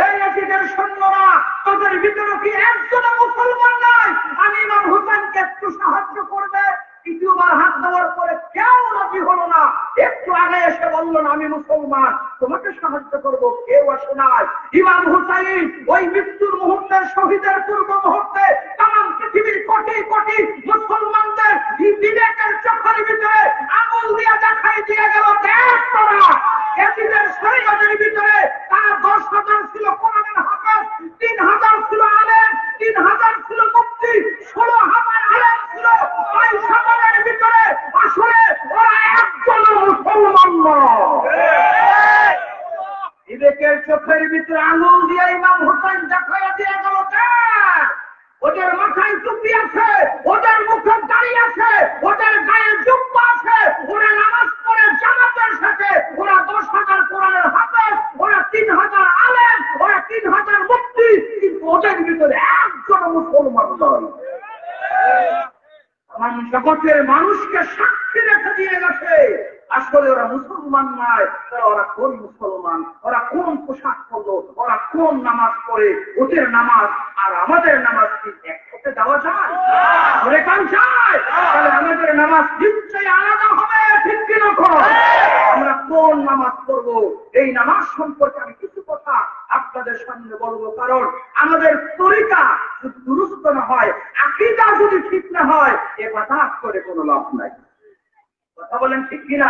এই এজিদের সৈন্যরা, তোদের ভিতরে কি একজনও মুসলমান নাই? আমি ইমাম হুসাইনকে একটু সাহায্য করবে? তৃতীয়বার হাত দেওয়ার পরে কেউ রাজি হলো না। একটু আগে এসে বলল না, আমি মুসলমান, তোমাকে সাহায্য করবো, কেউ আসে নাই। ইমাম হুসাইন ওই মৃত্যুর মুহূর্তে, শহীদের পূর্ব মুহূর্তে তাম পৃথিবীর কোটি কোটি মুসলমানদের বিবেকের চোখের ভিতরে আঙুল দিয়ে দেখাই দিয়ে গেল, দেখ তোরা এজিদের শরীয়তের ভিতরে তারা 10,000 ছিল কোরআনের হাফেজ, 3000 ছিল আলেম, 3000 ছিল মুফতি, 16,000 আলেম ছিল। 22,000-এর ভিতরে আসলে ওরা একজন মুসলমান নয়। বিবেকের চোখের ভিতরে আঙুল দিয়ে ইমাম হোসেন দেখাইয়া দিয়ে গেল, ওদের মাথায় টুপি আছে, ওদের মুখে দাড়ি আছে, ওদের গায়ে জুব্বা আছে, ওরা নামাজ পড়ে জামাতের সাথে, ওরা 10,000 কোরআনের হাফেজ, ওরা 3,000 আলেম, ওরা 3,000 মুফতি, কিন্তু ওদের ভিতরে একজন মুসলমান নয়। আমার জগতের মানুষকে সাক্ষী রেখে দিয়ে গেছে, আসলে ওরা মুসলমান নয়। ওরা কোন মুসলমান, ওরা কোন পোশাক পরলো, ওরা কোন নামাজ পড়ে, ওদের নামাজ আর আমাদের নামাজ কি একসাথে দেওয়া যায়? ওরে কান চায়, তাহলে আমাদের নামাজ নিশ্চয়ই আলাদা হবে, ঠিক কিনা? আমরা কোন নামাজ পড়বো, এই নামাজ সম্পর্কে আমি কিছু কথা আপনাদের সামনে বলবো। কারণ আমাদের তরিকা যদি দুরুস্ত না হয়, আকীদা যদি ঠিক না হয়, এ কথা করে কোনো লাভ নাই। কথা বলেন ঠিক কিনা?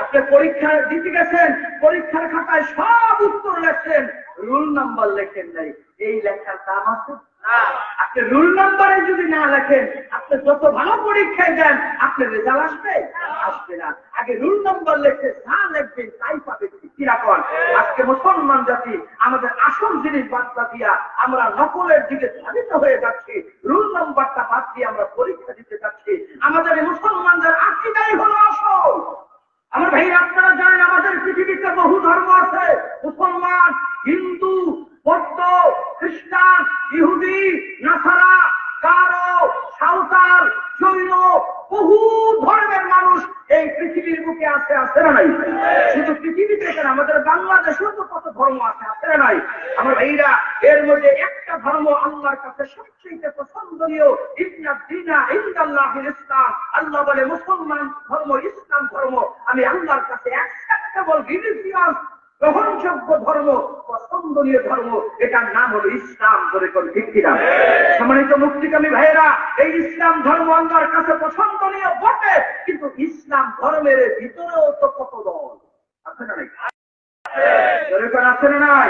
আপনি পরীক্ষা দিতে গেছেন, পরীক্ষার খাতায় সব উত্তর লেখেন, রুল নাম্বার লেখেন নাই, এই লেখার দাম আছে? আপনি রুল নাম্বারে যদি না লেখেন, আপনি যত ভালো পরীক্ষায় দেন, আপনার রেজাল্ট আসবে? আসবে না। আগে রুল নাম্বার লেখে যা লিখবেন তাই পাবেন। কিরকম আজকে মুসলমান জাতি আমাদের আসল জিনিস বার্তা দিয়া আমরা নকলের দিকে ধাবিত হয়ে যাচ্ছি, রুল নাম্বারটা বাদ দিয়ে আমরা পরীক্ষা দিতে যাচ্ছি। আমাদের মুসলমানদের আকীদাই হলো আসল। আমার ভাই, আপনারা জানেন আমাদের পৃথিবীতে বহু ধর্ম আছে। মুসলমান, হিন্দু, বৌদ্ধ, খ্রিস্টান, ইহুদি, নাসারা, গারো, সাঁওতাল, জৈন, বহু ধর্মের মানুষ এই পৃথিবীর বুকে আছে, আছে না নাই? শুধু পৃথিবীতে কেন, আমাদের বাংলাদেশেও তো কত ধর্ম আছে, আছে না নাই? আমার ভাইরা, এর মধ্যে একটা ধর্ম আল্লাহর কাছে সবচেয়ে পছন্দনীয়, ইন্নাদ দীনা ইনদাল্লাহিল ইসলাম। আল্লাহ বলে মুসলমান ধর্ম, ইসলাম ধর্ম আমি আল্লাহর কাছে অ্যাকসেপ্টেবল, রিলিজিয়াস, গ্রহণযোগ্য ধর্ম, পছন্দনীয় ধর্ম, এটার নাম হলো ইসলাম। ধরে কোন ঠিক কিনা? সম্মানিত মুক্তিকামী ভাইয়েরা, এই ইসলাম ধর্ম আল্লাহর কাছে পছন্দনীয় বটে, কিন্তু ইসলাম ধর্মের ভিতরেও তো কত দল আছে না নাই? আছে না নাই?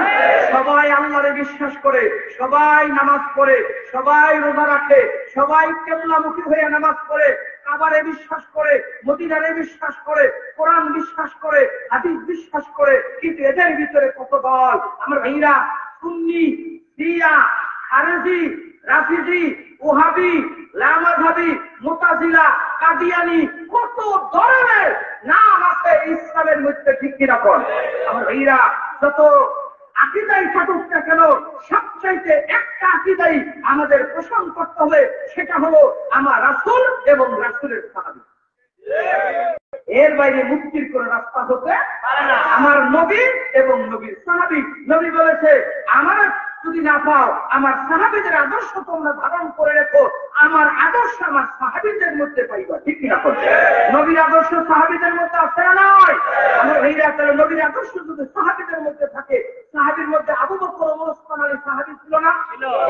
সবাই আল্লাহরে বিশ্বাস করে, সবাই নামাজ পড়ে, সবাই রোজা রাখে, সবাই কিবলামুখী হয়ে নামাজ পড়ে, কাবারে বিশ্বাস করে, মদিনারে বিশ্বাস করে, কোরআন বিশ্বাস করে, হাদিস বিশ্বাস করে, কিন্তু এদের ভিতরে কত দল। আমার ভাইরা, সুন্নি, শিয়া, খারেজি, রাফিজি, ওহাবি, লামাযহাবি, মুতাজিলা, কাদিয়ানি, কত ধরনের নাম আছে ইসলামের মধ্যে, ঠিক কিনা? আমার ভাইরা, যত আকীদাই থাকুক না কেন, সবচাইতে একটা আকীদাই আমাদের পোষণ করতে হবে, সেটা হলো আমার রাসূল এবং রাসূলের সাহাবী। এর বাইরে মুক্তির কোন রাস্তা হতে পারে না। আমার নবী এবং নবীর সাহাবী। নবী বলেছে, আমার যদি না পাও, আমার সাহাবীদের আদর্শ তোমরা ধারণ করে রেখো, আমার আদর্শ আমার সাহাবীদের মধ্যে পাইবা, ঠিক কিনা? নবীর আদর্শ সাহাবীদের মধ্যে আছে না নয়? আমার ভাইরা, তাহলে নবীর আদর্শ যদি সাহাবীদের মধ্যে থাকে, সাহাবীর মধ্যে আবু বকর, ওমর, ওসমান আলী সাহাবী ছিল না?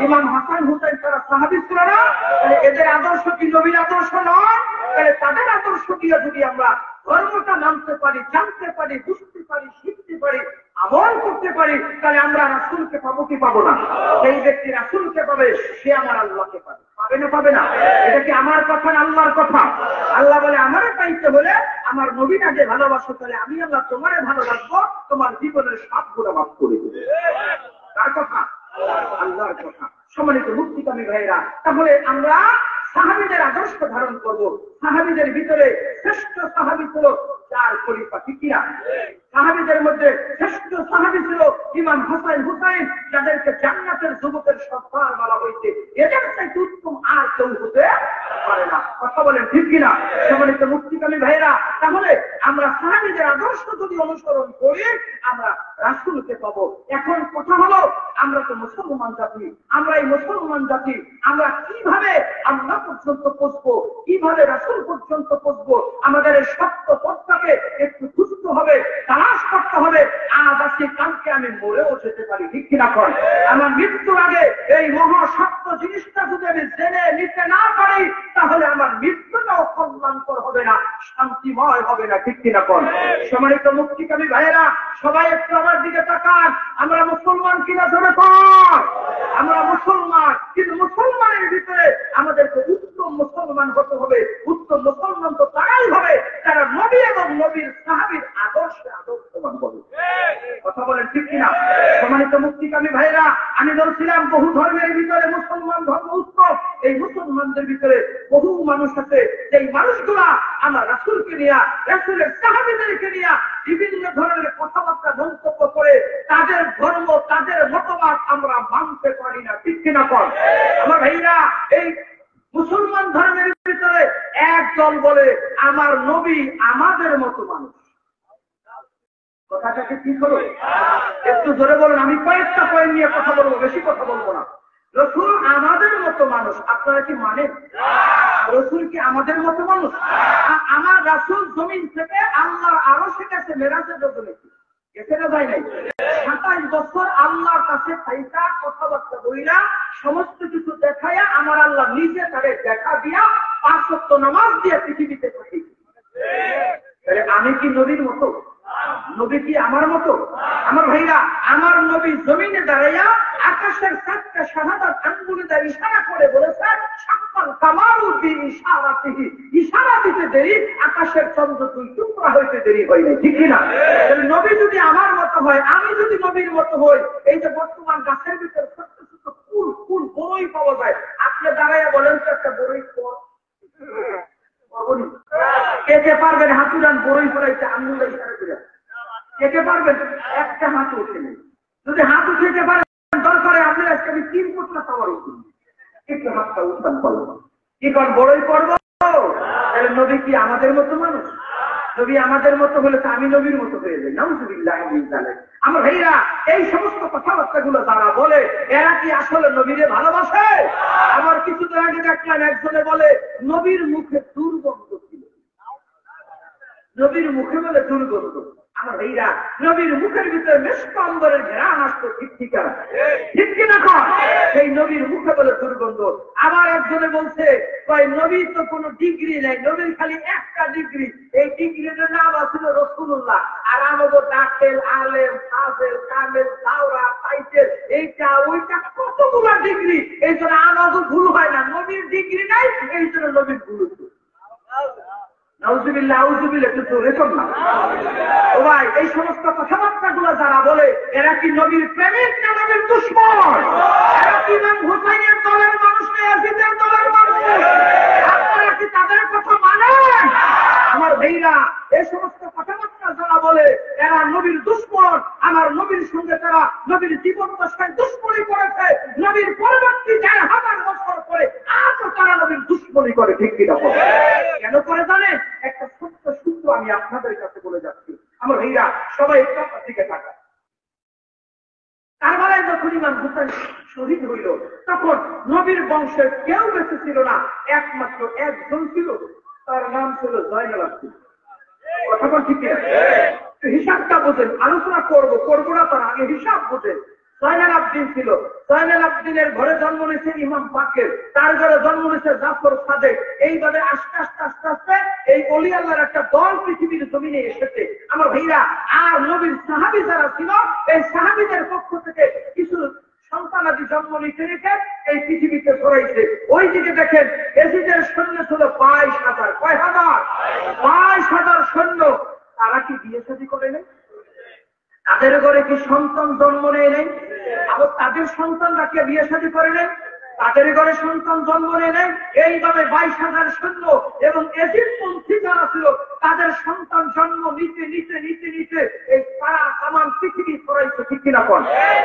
ইমাম হাসান, হুসাইন তারা সাহাবী ছিল না? তাহলে এদের আদর্শ কি নবীর আদর্শ নয়? তাহলে তাদের আদর্শ দিয়ে যদি আমরা ধর্মটা মানতে পারি, জানতে পারি, বুঝতে পারি, শিখতে পারি, আমল করতে পারি, তাহলে আমরা রাসূলকে পাবো কি পাবো না? সেই ব্যক্তি রাসূলকে পাবে, সে আমার আল্লাহকে পাবে। পাবে না পাবে না? এটা কি আমার কথা না আল্লাহর কথা? আল্লাহ বলে, আমারে পাইতে হলে আমার নবীটাকে ভালোবাসো, তাহলে আমি আল্লাহ তোমারে ভালোবাসবো, তোমার জীবনের সব গুনাহ মাফ করে দেব। কার কথা? আল্লাহর কথা। সম্মানিত মুক্তিকামী ভাইরা, তাহলে আমরা সাহাবীদের আদর্শ ধারণ করব। সাহাবীদের ভিতরে শ্রেষ্ঠ সাহাবী ছিল চার খলিফা, ঠিক কিনা? সাহাবীদের মধ্যে শ্রেষ্ঠ সাহাবী ছিল ইমাম হাসান, হুসাইন, যাদেরকে জান্নাতের যুবকের সর্দার বলা হয়েছে। এদের চাইতে উত্তম আর কেউ হতে পারে না। কথা বলেন ঠিক কিনা? সম্মানিত মুক্তিকামী ভাইরা, তাহলে আমরা সাহাবীদের আদর্শ যদি অনুসরণ করি, আমরা রাসূলকে পাবো। এখন কথা হলো, আমরা তো মুসলমান জাতি, আমরা এই মুসলমান জাতি, আমরা কিভাবে আল্লাহ পর্যন্ত পৌঁছবো, কিভাবে রাসূল পর্যন্ত পৌঁছবো, আমাদের এই সত্য পথটাকে একটু খুঁজতে খুঁজতে হবে, তালাশ করতে হবে। আজ আসি কালকে আমি মরেও যেতে পারি, ঠিক কিনা কর? আমার মৃত্যুর আগে এই মহাসত্য জিনিসটা যদি আমি জেনে নিতে না পারি, তাহলে আমার মৃত্যুটাও কল্যাণকর হবে না, শান্তিময় হবে না, ঠিক কিনা কর? সম্মানিত মুক্তিকামী ভাইয়েরা, সবাই একটু আমার দিকে তাকান। আমরা মুসলমান কিনা ধরে কর? আমরা মুসলমান, কিন্তু মুসলমানের ভিতরে আমাদেরকে উত্তম মুসলমান হতে হবে। উত্তম মুসলমান তো তারাই হবে যারা নবী এবং নবীর সাহাবীর আদর্শে আদর্শবান হবে। কথা বলেন ঠিক কিনা? সম্মানিত মুক্তিকামী ভাইরা, আমি বলছিলাম বহু ধর্মের ভিতরে মুসলমান ধর্ম উত্তম। এই মুসলমানদের ভিতরে বহু মানুষ আছে, যেই মানুষগুলা আমার রাসূলকে নিয়ে, রাসূলের সাহাবীদেরকে নিয়ে বিভিন্ন ধরনের কথাবার্তা মন্তব্য করে তাদের ধর্ম, তাদের মতবাদ আমরা মানতে পারি না, ঠিক কিনা কর? আমার ভাইরা, এই মুসলমান ধর্মের ভিতরে এক দল বলে আমার নবী আমাদের মতো মানুষ। কথাটাকে কি হলো? একটু জোরে বলুন। আমি কয়েকটা পয়েন্ট নিয়ে কথা বলবো, বেশি কথা বলবো না। রসুল আমাদের মতো মানুষ, আপনারা কি মানেন? রসুল কি আমাদের মতো মানুষ? আমার রাসূল জমিন থেকে আল্লাহর আরশে গেছে, মেরাজের জন্য গেছে না যায় নাই? 27 বছর আল্লাহর কাছে থাইকা কথাবার্তা বইলা সমস্ত কিছু দেখাইয়া আমার আল্লাহ নিজে তারে দেখা দিয়া 5 ওয়াক্ত নামাজ দিয়ে পৃথিবীতে পাঠিয়েছে। আমি কি নবীর মতো? নবী কি আমার মতো? আমার ভাইরা, আমার নবী জমিনে দাঁড়াইয়া আকাশের 7টা শাহাদাত আঙ্গুলে দিয়ে ইশারা করে বলেছে, সাক্কাল কামারুদ্দিন ইশারাতিহি, ইশারা দিতে দেরি, আকাশের চন্দ্র 2 টুকরা হইতে দেরি হয় না, ঠিক কিনা? নবী যদি আমার মতো হয়, আমি যদি নবীর মতো হই, এই যে বর্তমান গাছের ভিতরে ছোট্ট ছোট্ট ফুল ফুল বড়ই পাওয়া যায়, আপনি দাঁড়াইয়া বলেন তো একটা বড়ই পর কে কে পারবেন? হাতুরান বড়ই পড়াইতে আঙ্গুল ইশারা করে কে কে পারবেন? একটা হাত উঠে নেই। যদি হাত উঠে পারেন, দরকারে আপনার আজকে আমি 3 কোটা পাওয়ার একটু হাতটা উত্থান করবো, কি কর বড়ই পড়বো? তাহলে নবী কি আমাদের মতো মানুষ? নবী আমাদের মতো হলে তো আমি নবীর মতো হয়ে যাই। নাউযুবিল্লাহি মিন যালিক। আমার ভাইরা, এই সমস্ত কথাবার্তা গুলো যারা বলে, এরা কি আসলে নবীরে ভালোবাসে? আমার কিছুদিন আগে দেখলাম একজনে বলে নবীর মুখে দুর্গন্ধ ছিল, নবীর মুখে বলে দুর্গন্ধ। আমার ভাইরা, নবীর মুখের ভিতরে মেশক আম্বরের ঘ্রাণ আসতো, ঠিক কিনা? ঠিক কিনা কর? সেই নবীর মুখে বলে দুর্গন্ধ। আবার একজনে বলছে নবীর তো কোনো ডিগ্রি নেই, নবীর খালি একটা ডিগ্রি, এই ডিগ্রির নাম ছিল রাসূলুল্লাহ। আর আমাদের দাখিল, আলেম, ফাজিল, কামেল, সাওরা, টাইটেল, এইটা ওইটা কতগুলো ডিগ্রি। এই জন্য আমাদের ভুল হয় না, নবীর ডিগ্রি নাই, এই জন্য নবীর ভুল হচ্ছে। নাউযুবিল্লাহ, আউযুবিল্লাহ, একটু জোরে কর না। ও ভাই, এই সমস্ত কথাবার্তা গুলো যারা বলে, এরা কি নবীর প্রেমিক না নবীর দুশমন? এরা কি ইমাম হুসাইনের দলের মানুষ না ইয়াজিদের দলের মানুষ? আপনারা কি তাদের কথা মানেন? আমার ভাইরা, এই সমস্ত কথাবার্তা যারা বলে, এরা নবীর দুশমন। আমার নবীর সঙ্গে তারা নবীর জীবন দশায় দুশমনি করেছে, নবীর পরবর্তী 1000 বছর পরে আজও তারা নবীর দুশমনি করে, ঠিক কিনা? কেন করে জানেন? একটা ছোট্ট সূত্র আমি আপনাদের কাছে বলে যাচ্ছি। আমার ভাইরা, সবাই একটু দিকে তাকায়। কারবালায় যখন ইমাম হুসাইন শহীদ হইল, তখন নবীর বংশের কেউ বেঁচে ছিল না, একমাত্র একজন ছিল, তার নাম ছিল জয়নাল আবদিন। কথা বল ঠিক কিনা? হিসাবটা বোঝেন, আলোচনা করবো না, তার আগে হিসাব বোঝেন। জয়নাল আবদিন ছিল, জয়নাল আবদিনের ঘরে জন্ম নিয়েছে ইমাম বাকের, তার ঘরে জন্ম নিয়েছে জাফর সাদেক। এইভাবে আস্তে আস্তে আস্তে আস্তে এই ওলি আল্লাহর একটা দল পৃথিবীর জমিনে এসেছে। আমার ভাইরা, আর নবীর সাহাবী যারা ছিল, এই সাহাবীদের পক্ষ থেকে কিছু সন্তানাদি জন্ম নিতে রেখে এই পৃথিবীতে ছড়াইছে। ওই দিকে দেখেন, এজিদের সৈন্য ছিল 22,000। কয় হাজার? 22,000 সৈন্য। তারা কি বিয়ে শাদী করে নেই? তাদের ঘরে কি সন্তান জন্ম নেয় নেই? আবার তাদের সন্তানরা কে বিয়ে শাদী করে নেই? তাদের ঘরে সন্তান জন্ম নেয় নেই। এইভাবে 22,000 সৈন্য এবং এজিদপন্থী যারা ছিল, তাদের সন্তান জন্ম নিতে নিতে নিতে নিতে এই সারা তামাম পৃথিবী ছড়াইছে, ঠিক কিনা?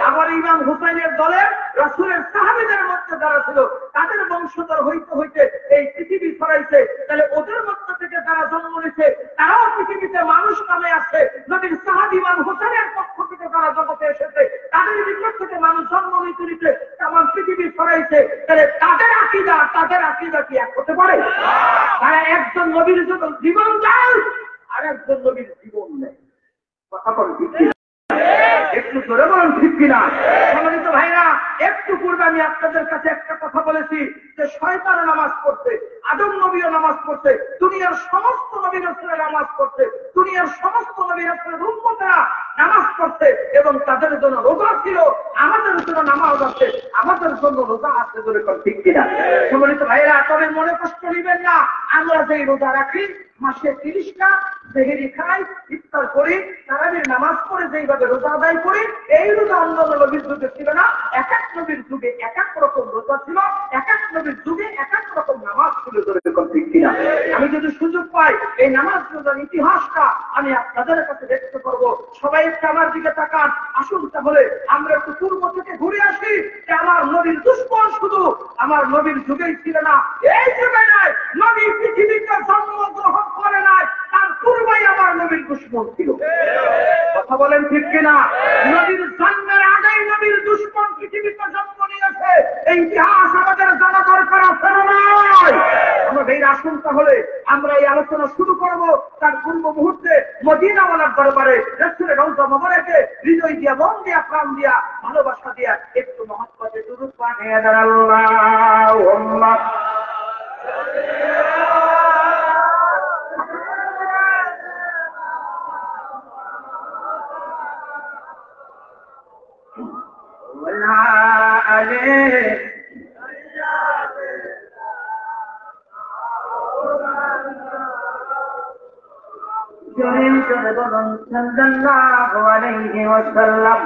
আবার ইমাম হুসাইনের দলে রাসূলের সাহাবীদের মধ্যে যারা ছিল, তাদের বংশধর হইতে হইতে এই পৃথিবী ছড়াইছে। তাহলে ওদের মধ্য থেকে যারা জন্ম নিছে, তারাও পৃথিবীতে মানুষ নামে আছে। নবীর সাহাবী ইমাম হুসাইনের পক্ষ থেকে যারা জগতে এসেছে, তাদের নিকট থেকে মানুষ জন্ম নিতে নিতে তামাম পৃথিবী ছড়াইছে। তাহলে তাদের আকীদা কি এক হতে পারে? তারা একজন নবীর জন্য জীবন দেয়, আর একজন নবীর জীবন নেয়। কথা বলেন ঠিক কিনা? একটু জোরে বলুন ঠিক কিনা? সম্মানিত ভাইরা, একটু পূর্বে আমি আপনাদের কাছে একটা কথা বলেছি যে শয়তানও নামাজ পড়ছে, আদম নবীও নামাজ পড়ছে, দুনিয়ার সমস্ত নবী রাসূলেরা নামাজ পড়ছে, দুনিয়ার সমস্ত নবী রাসূলের উম্মতেরা নামাজ পড়ছে এবং তাদের জন্য রোজা ছিল, আমাদের জন্য নামাজ আছে, আমাদের জন্য রোজা আছে, জোরে বলুন ঠিক কিনা? সম্মানিত ভাইরা, তবে মনে কষ্ট নেবেন না, আমরা যেই রোজা রাখি মাসে 30টা, সেহরি খাই, ইফতার করি, তারাবির নামাজ পড়ে যেইভাবে রোজা আদায় করি, এই রোজা অন্যান্য নবীর যুগে ছিল না। এক এক নবীর যুগে এক এক রকম রোজা ছিল, এক এক নবীর যুগে এক এক রকম নামাজ ছিল, ঠিক কিনা? আমি যদি সুযোগ পাই এই নামাজ রোজার ইতিহাসটা আমি আপনাদের কাছে দেখতে পারবো। সবাই একটু আমার দিকে তাকান, আসুন তাহলে আমরা একটু পূর্ব থেকে ঘুরে আসি যে আমার নবীর দুশ্মন শুধু আমার নবীর যুগেই ছিল না, এই যুগে নয়, নবী পৃথিবীতে জন্মগ্রহণ করে নাই, তার পূর্বেই আমার নবীর দুশ্মন ছিল। কথা বলেন ঠিক কিনা? নবীর জন্মের আগেই নবীর দুশ্মন পৃথিবীতে জন্ম নিয়েছে, এই ইতিহাস আমাদের জানা দরকার আছে না নয়? আমরা এই আসুন তাহলে আমরা এই আলোচনা শুরু করব তার পূর্ব মুহূর্তে মদিনাওয়ালার দরবারে রাসূলের রওজা মোবারকে হৃদয় দিয়া, মন দিয়া, প্রাণ দিয়া, ভালোবাসা দিয়া একটু মহব্বতে দুরূদ পাঠিয়ে দেন। আল্লাহুম্মা সাল্লাল্লাহু আলাইহি ওয়াসাল্লাম।